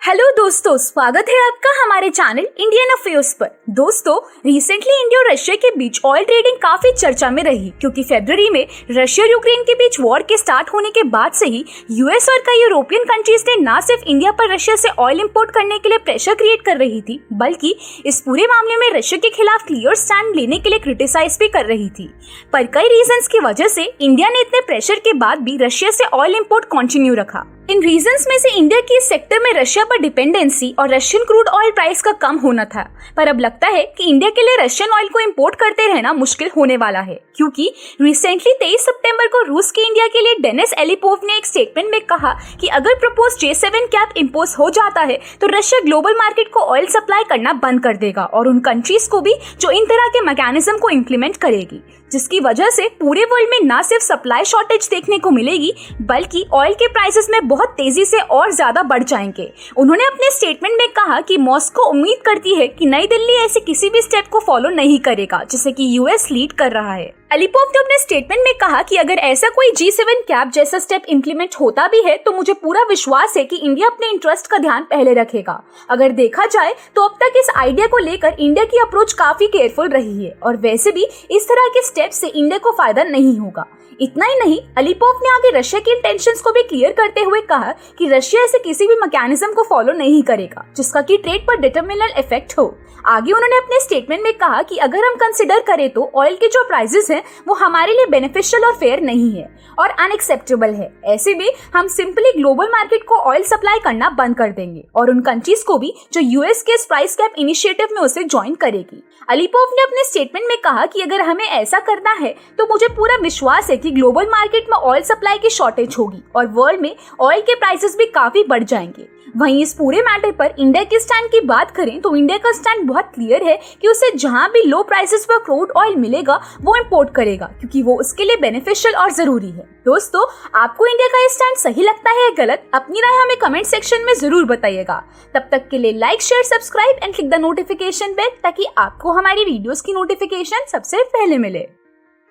Hello दोस्तों, स्वागत है आपका हमारे चैनल इंडियन अफेयर्स पर। दोस्तों, रिसेंटली इंडिया और रशिया के बीच ऑयल ट्रेडिंग काफी चर्चा में रही, क्योंकि फरवरी में रशिया और यूक्रेन के बीच वॉर के स्टार्ट होने के बाद से ही यूएस और कई यूरोपियन कंट्रीज ने न सिर्फ इंडिया पर रशिया से ऑयल इंपोर्ट करने के लिए प्रेशर क्रिएट कर रही थी, बल्कि इस पूरे मामले में रशिया के खिलाफ क्लियर स्टैंड लेने के लिए क्रिटिसाइज भी कर रही थी। पर कई रीजंस की वजह से इंडिया ने इतने प्रेशर के बाद भी रशिया से ऑयल इंपोर्ट कंटिन्यू रखा। इन रीजंस में से इंडिया की इस सेक्टर में रशिया पर डिपेंडेंसी और रशियन क्रूड ऑयल प्राइस का कम होना था। पर अब लगता है कि इंडिया के लिए रशियन ऑयल को इंपोर्ट करते रहना मुश्किल होने वाला है, क्योंकि रिसेंटली 23 सितंबर को रूस के इंडिया के लिए डेनिस एलिपोव ने एक स्टेटमेंट में कहा कि अगर प्रपोज J7 कैप इंपोज हो जाता है तो रशिया ग्लोबल मार्केट को ऑयल सप्लाई करना बंद कर देगा और उन कंट्रीज को भी जो इन तरह के मैकेनिज्म को इम्प्लीमेंट करेगी, जिसकी वजह से पूरे वर्ल्ड में न सिर्फ सप्लाई शॉर्टेज देखने को मिलेगी, बल्कि ऑयल के प्राइसेस में बहुत तेजी से और ज्यादा बढ़ जाएंगे। उन्होंने अपने स्टेटमेंट में कहा कि मॉस्को उम्मीद करती है कि नई दिल्ली ऐसे किसी भी स्टेप को फॉलो नहीं करेगा जिसे कि यूएस लीड कर रहा है। एलिपोव ने अपने स्टेटमेंट में कहा कि अगर ऐसा कोई G7 कैप जैसा स्टेप इंप्लीमेंट होता भी है तो मुझे पूरा विश्वास है कि इंडिया अपने इंटरेस्ट का ध्यान पहले रखेगा। अगर देखा जाए तो अब तक इस आइडिया को लेकर इंडिया की अप्रोच काफी केयरफुल रही है और वैसे भी इस तरह के स्टेप से इंडिया को फायदा नहीं होगा। इतना ही नहीं, एलिपोव ने आगे रशिया की इंटेंशंस को भी क्लियर करते हुए कहा कि रशिया ऐसे किसी भी मैकेनिज्म को फॉलो नहीं करेगा जिसका कि ट्रेड पर डिटरमिनल इफेक्ट हो। आगे उन्होंने अपने स्टेटमेंट में कहा कि अगर हम कंसिडर करें तो ऑयल के जो प्राइसेस हैं वो हमारे लिए बेनिफिशियल और फेयर नहीं है और अनएक्सेप्टेबल है। ऐसे में हम सिंपली ग्लोबल मार्केट को ऑयल सप्लाई करना बंद कर देंगे और उन कंट्रीज को भी जो यूएस के प्राइस कैप इनिशिएटिव में उसे ज्वाइन करेगी। एलिपोव ने अपने स्टेटमेंट में कहा कि अगर हमें ऐसा करना है तो मुझे पूरा विश्वास है कि ग्लोबल मार्केट में ऑयल सप्लाई की शॉर्टेज होगी और वर्ल्ड में ऑयल के प्राइसेस भी काफी बढ़ जाएंगे। वहीं इस पूरे मैटर पर इंडिया के स्टैंड की बात करें तो इंडिया का स्टैंड बहुत क्लियर है कि उसे जहां भी लो प्राइसेस पर क्रूड ऑयल मिलेगा वो इंपोर्ट करेगा, क्योंकि वो उसके लिए बेनिफिशियल और जरूरी है। दोस्तों, आपको इंडिया का ये स्टैंड सही लगता है या गलत? अपनी राय हमें कमेंट सेक्शन में जरूर बताइएगा। तब तक के लिए like, share, subscribe and click the notification bell ताकि आपको हमारी वीडियोस की नोटिफिकेशन सबसे पहले मिले।